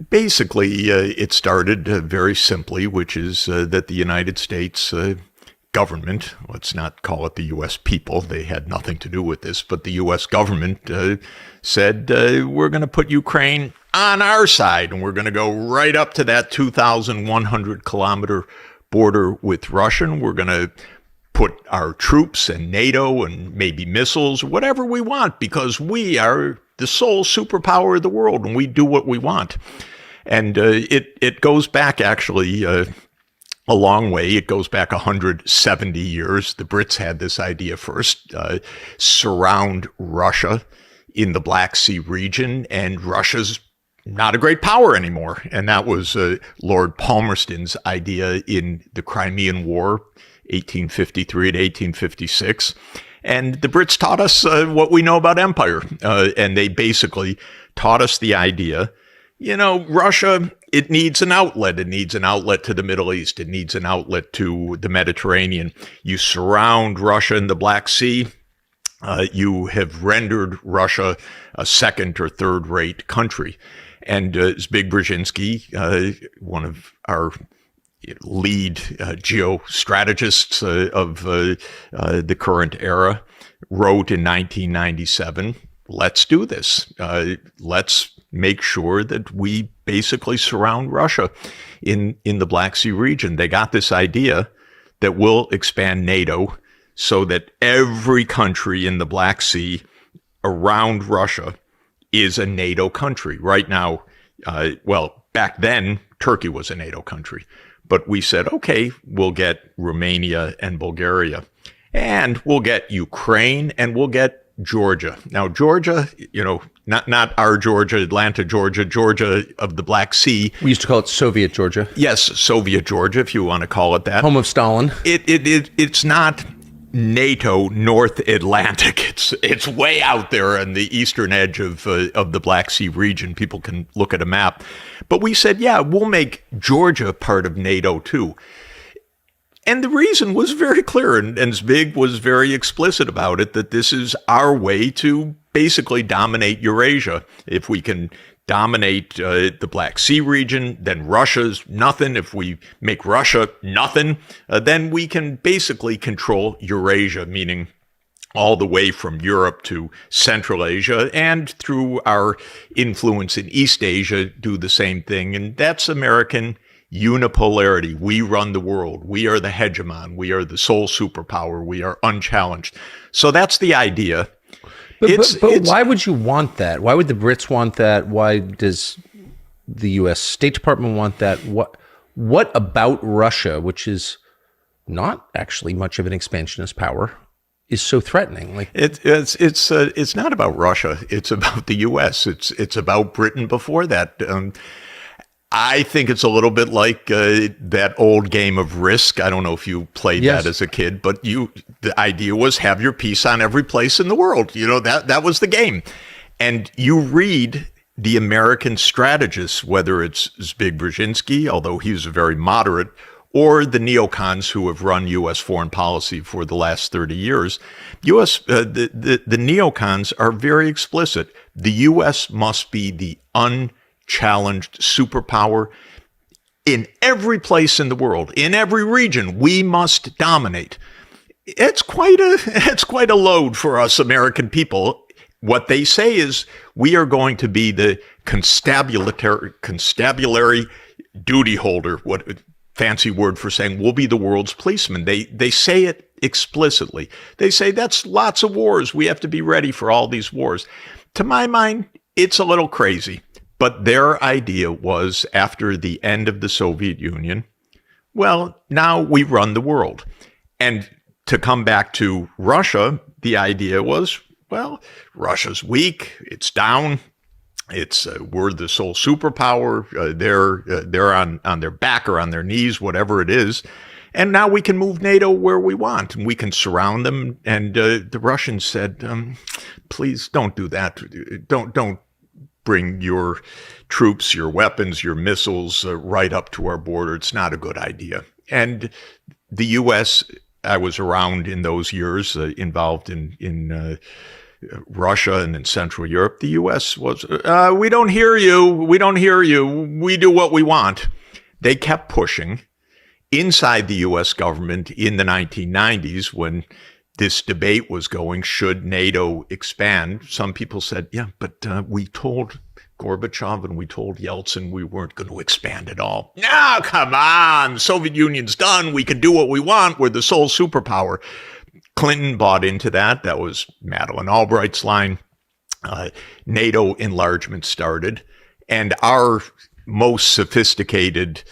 Basically, it started very simply, which is that the United States government, let's not call it the U.S. people, they had nothing to do with this, but the U.S. government said, we're going to put Ukraine on our side, and we're going to go right up to that 2,100 kilometer border with Russia. We're going to put our troops and NATO and maybe missiles, whatever we want, because we are the sole superpower of the world, and we do what we want. And it goes back actually a long way. It goes back 170 years. The Brits had this idea first, surround Russia in the Black Sea region, and Russia's not a great power anymore. And that was Lord Palmerston's idea in the Crimean War, 1853 to 1856. And the Brits taught us what we know about empire. And they basically taught us the idea, Russia, it needs an outlet. It needs an outlet to the Middle East. It needs an outlet to the Mediterranean. You surround Russia in the Black Sea. You have rendered Russia a second or third rate country. And Zbig Brzezinski, one of our lead geostrategists of the current era, wrote in 1997, let's do this. Let's make sure that we basically surround Russia in the Black Sea region. They got this idea that we'll expand NATO so that every country in the Black Sea around Russia is a NATO country. Right now, back then, Turkey was a NATO country. But we said, okay, we'll get Romania and Bulgaria, and we'll get Ukraine, and we'll get Georgia. Now, Georgia, not our Georgia, Atlanta, Georgia, Georgia of the Black Sea. We used to call it Soviet Georgia. Yes, Soviet Georgia, if you want to call it that. Home of Stalin. It's not NATO North Atlantic. It's way out there on the eastern edge of the Black Sea region. People can look at a map. But we said, yeah, we'll make Georgia part of NATO too. And the reason was very clear, and Zbig was very explicit about it, that this is our way to basically dominate Eurasia. If we can dominate the Black Sea region, then Russia's nothing. If we make Russia nothing, then we can basically control Eurasia, meaning all the way from Europe to Central Asia, and through our influence in East Asia, do the same thing. And that's American unipolarity. We run the world. We are the hegemon. We are the sole superpower. We are unchallenged. So that's the idea. But why would you want that? Why would the Brits want that? Why does the U.S. State Department want that? What about Russia, which is not actually much of an expansionist power, is so threatening? It's not about Russia. It's about the U.S. It's about Britain before that. I think it's a little bit like that old game of Risk. I don't know if you played that as a kid, but the idea was have your piece on every place in the world. That was the game. And you read the American strategists, whether it's Zbig Brzezinski, although he was very moderate, or the neocons who have run U.S. foreign policy for the last 30 years. The neocons are very explicit. The U.S. must be the unchallenged superpower in every place in the world, in every region. We must dominate. It's quite a load for us American people. What they say is we are going to be the constabulary duty holder. What fancy word for saying we'll be the world's policeman. They say it explicitly. They say that's lots of wars. We have to be ready for all these wars. To my mind, it's a little crazy. But their idea was, after the end of the Soviet Union, well, now we run the world. And to come back to Russia, the idea was, well, Russia's weak, it's down, we're the sole superpower, they're on their back or on their knees, whatever it is. And now we can move NATO where we want, and we can surround them. And the Russians said, please don't do that. Don't bring your troops, your weapons, your missiles right up to our border. It's not a good idea. And the U.S., I was around in those years, involved in Russia and in Central Europe, the U.S. was, we don't hear you. We don't hear you. We do what we want. They kept pushing inside the U.S. government in the 1990s when this debate was going, should NATO expand? Some people said, yeah, but we told Gorbachev and we told Yeltsin we weren't going to expand at all. No, come on. Soviet Union's done. We can do what we want. We're the sole superpower. Clinton bought into that. That was Madeleine Albright's line. NATO enlargement started. And our most sophisticated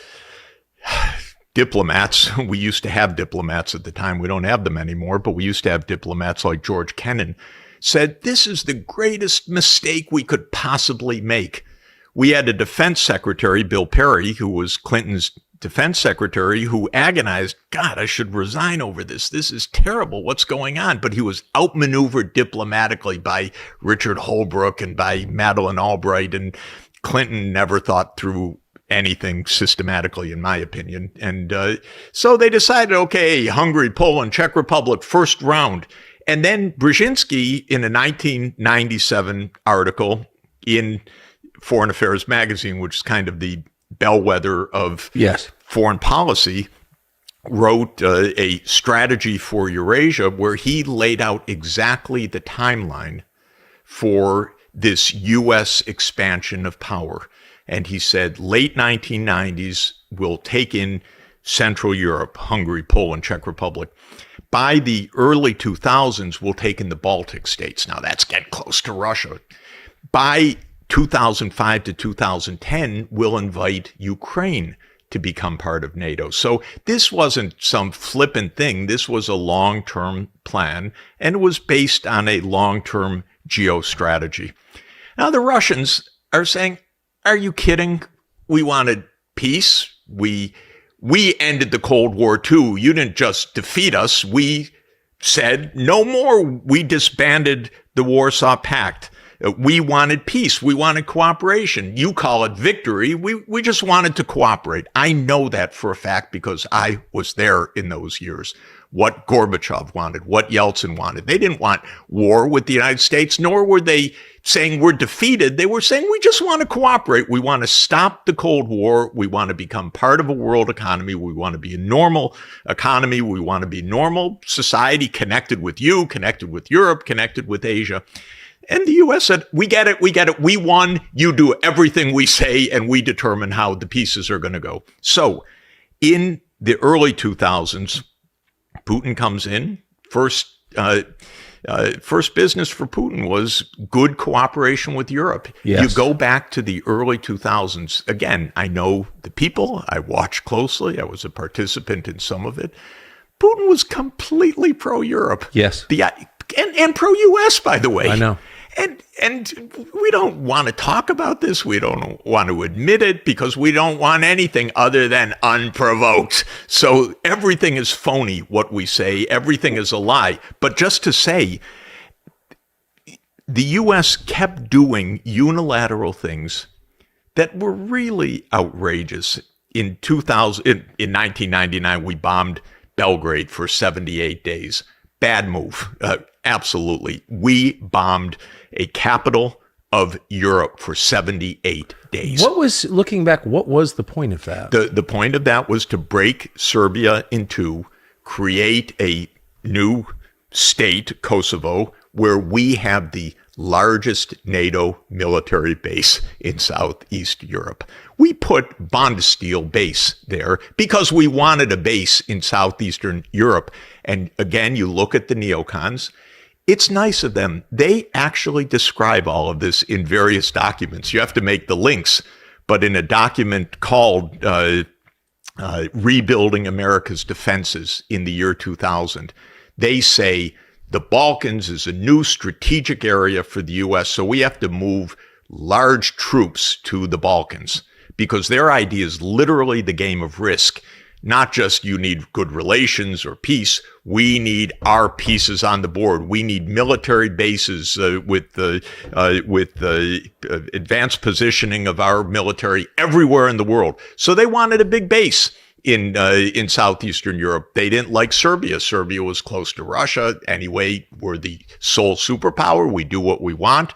diplomats, we used to have diplomats at the time. We don't have them anymore, but we used to have diplomats like George Kennan, said this is the greatest mistake we could possibly make. We had a defense secretary, Bill Perry, who was Clinton's defense secretary, who agonized, God, I should resign over this. This is terrible. What's going on? But he was outmaneuvered diplomatically by Richard Holbrooke and by Madeleine Albright, and Clinton never thought through anything systematically, in my opinion. And so they decided, okay, Hungary, Poland, Czech Republic, first round. And then Brzezinski, in a 1997 article in Foreign Affairs magazine, which is kind of the bellwether of foreign policy, wrote a strategy for Eurasia where he laid out exactly the timeline for this U.S. expansion of power. And he said, late 1990s, we'll take in Central Europe, Hungary, Poland, Czech Republic. By the early 2000s, we'll take in the Baltic states. Now, that's getting close to Russia. By 2005 to 2010, we'll invite Ukraine to become part of NATO. So this wasn't some flippant thing. This was a long-term plan, and it was based on a long-term geostrategy. Now, the Russians are saying, are you kidding? We wanted peace. We ended the Cold War too. You didn't just defeat us. We said no more. We disbanded the Warsaw Pact. We wanted peace. We wanted cooperation. You call it victory. We just wanted to cooperate. I know that for a fact because I was there in those years. What Gorbachev wanted, what Yeltsin wanted. They didn't want war with the United States, nor were they saying we're defeated. They were saying we just want to cooperate. We want to stop the Cold War. We want to become part of a world economy. We want to be a normal economy. We want to be normal society connected with you, connected with Europe, connected with Asia. And the U.S. said, we get it, we won, you do everything we say, and we determine how the pieces are going to go. So in the early 2000s, Putin comes in. First business for Putin was good cooperation with Europe. Yes. You go back to the early 2000s. Again, I know the people. I watched closely. I was a participant in some of it. Putin was completely pro-Europe. Yes. And pro-U.S., by the way. I know. And we don't want to talk about this. We don't want to admit it because we don't want anything other than unprovoked. So everything is phony, what we say. Everything is a lie. But just to say, the U.S. kept doing unilateral things that were really outrageous. In 1999, we bombed Belgrade for 78 days. Bad move. Absolutely. We bombed a capital of Europe for 78 days. Looking back, what was the point of that? The point of that was to break Serbia in two, create a new state, Kosovo, where we have the largest NATO military base in Southeast Europe. We put Bondesteel base there because we wanted a base in Southeastern Europe. And again, you look at the neocons. It's nice of them. They actually describe all of this in various documents. You have to make the links, but in a document called Rebuilding America's Defenses in the year 2000, they say the Balkans is a new strategic area for the U.S., so we have to move large troops to the Balkans because their idea is literally the game of Risk. Not just you need good relations or peace. We need our pieces on the board. We need military bases with the advanced positioning of our military everywhere in the world. So they wanted a big base in southeastern Europe. They didn't like Serbia. Serbia was close to Russia. Anyway, we're the sole superpower. We do what we want.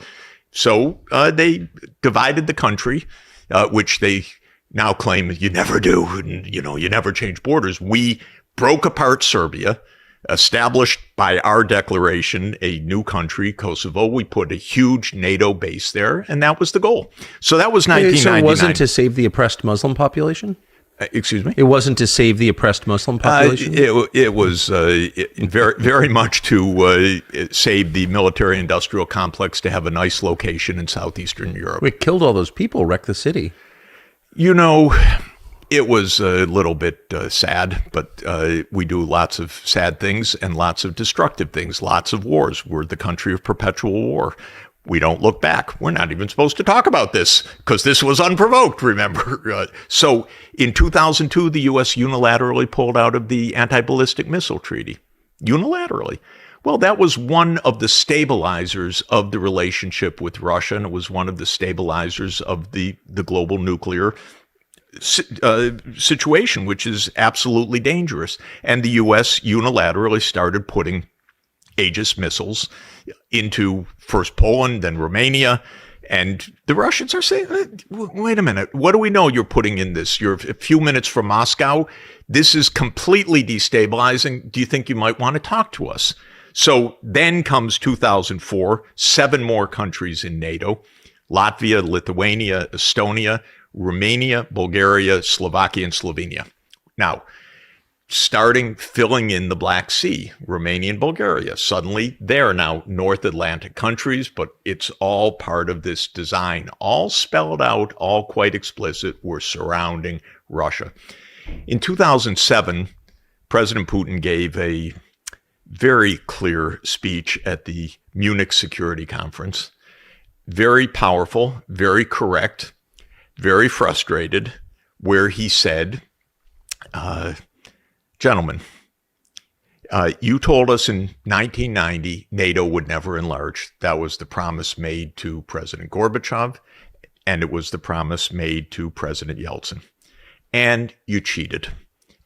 So they divided the country, which they now claim you never do. And, you never change borders. We broke apart Serbia, established by our declaration a new country, Kosovo. We put a huge NATO base there, and that was the goal. So that was 1999. So it wasn't to save the oppressed Muslim population? Excuse me? It wasn't to save the oppressed Muslim population? It was very, very much to save the military-industrial complex to have a nice location in southeastern Europe. We killed all those people, wrecked the city. It was a little bit sad, but we do lots of sad things and lots of destructive things, lots of wars. We're the country of perpetual war. We don't look back. We're not even supposed to talk about this because this was unprovoked, remember? So in 2002, the U.S. unilaterally pulled out of the anti-ballistic missile treaty. Unilaterally. Well, that was one of the stabilizers of the relationship with Russia, and it was one of the stabilizers of the global nuclear situation, which is absolutely dangerous. And the U.S. unilaterally started putting Aegis missiles into first Poland, then Romania. And the Russians are saying, wait a minute, what do we know you're putting in this? You're a few minutes from Moscow. This is completely destabilizing. Do you think you might want to talk to us? So then comes 2004, 7 more countries in NATO: Latvia, Lithuania, Estonia, Romania, Bulgaria, Slovakia, and Slovenia. Now, filling in the Black Sea, Romania and Bulgaria. Suddenly, they're now North Atlantic countries, but it's all part of this design, all spelled out, all quite explicit. We're surrounding Russia. In 2007, President Putin gave a very clear speech at the Munich Security Conference. Very powerful, very correct, very frustrated, where he said, gentlemen, you told us in 1990 NATO would never enlarge. That was the promise made to President Gorbachev, and it was the promise made to President Yeltsin. And you cheated.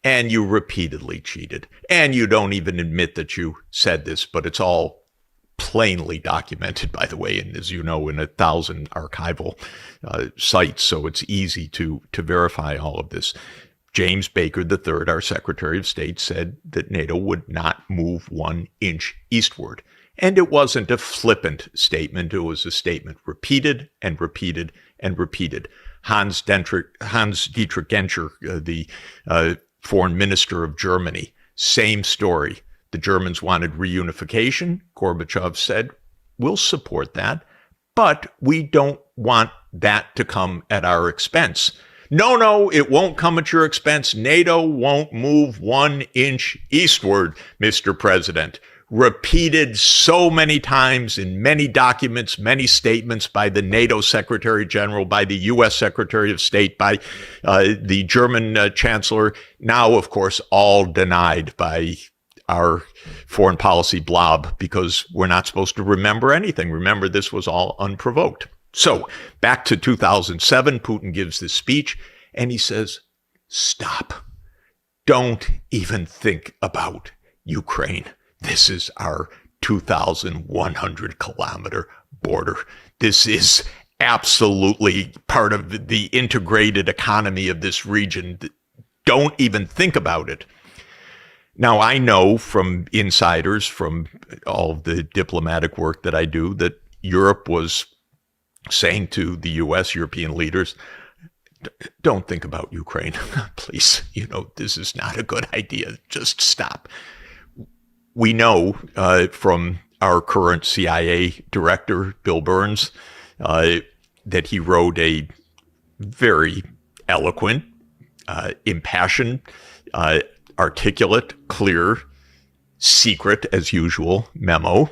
And you repeatedly cheated. And you don't even admit that you said this, but it's all plainly documented, by the way, and as you know, in 1,000 archival sites, so it's easy to verify all of this. James Baker III, our Secretary of State, said that NATO would not move 1 inch eastward. And it wasn't a flippant statement. It was a statement repeated and repeated and repeated. Hans Dietrich Genscher, the foreign minister of Germany, same story. The Germans wanted reunification. Gorbachev said, we'll support that, but we don't want that to come at our expense. No, it won't come at your expense. NATO won't move 1 inch eastward, Mr. President. Repeated so many times in many documents, many statements by the NATO Secretary General, by the U.S. Secretary of State, by the German Chancellor. Now, of course, all denied by our foreign policy blob, because we're not supposed to remember anything. Remember, this was all unprovoked. So back to 2007, Putin gives this speech and he says, stop. Don't even think about Ukraine. This is our 2,100 kilometer border. This is absolutely part of the integrated economy of this region. Don't even think about it. Now, I know from insiders, from all of the diplomatic work that I do, that Europe was saying to the U.S., European leaders, don't think about Ukraine, please. This is not a good idea. Just stop. We know from our current CIA director, Bill Burns, that he wrote a very eloquent, impassioned, articulate, clear, secret, as usual, memo,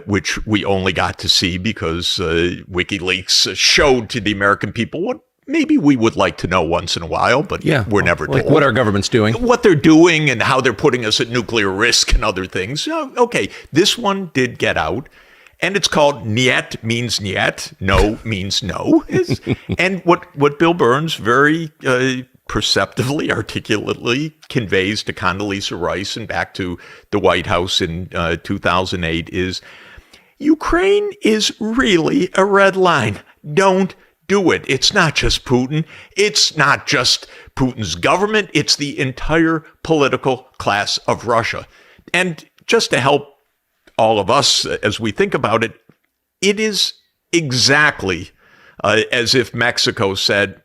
which we only got to see because WikiLeaks showed to the American people what maybe we would like to know once in a while, but we're never told. Like what our government's doing. What they're doing and how they're putting us at nuclear risk and other things. Okay, this one did get out. And it's called Niet means Niet, no means no. And what Bill Burns very perceptively, articulately conveys to Condoleezza Rice and back to the White House in 2008 is Ukraine is really a red line. Don't do it. It's not just Putin. It's not just Putin's government. It's the entire political class of Russia. And just to help all of us as we think about it, it is exactly as if Mexico said,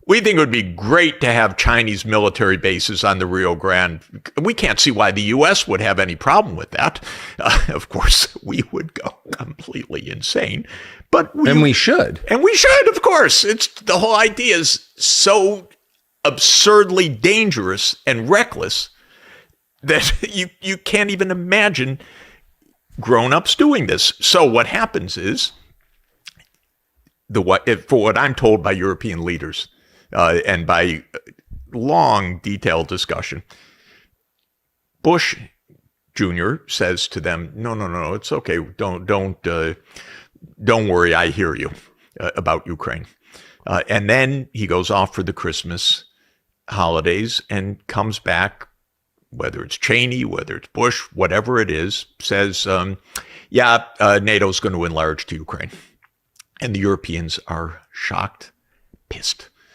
we think it would be great to have Chinese military bases on the Rio Grande. We can't see why the U.S. would have any problem with that. Of course, we would go completely insane. And we should. And we should, of course. The whole idea is so absurdly dangerous and reckless that you can't even imagine grown-ups doing this. So what happens is, for what I'm told by European leaders, and by long, detailed discussion, Bush Jr. says to them, "No, it's okay. Don't worry. I hear you about Ukraine." And then he goes off for the Christmas holidays and comes back, whether it's Cheney, whether it's Bush, whatever it is, says, NATO's going to enlarge to Ukraine. And the Europeans are shocked, pissed.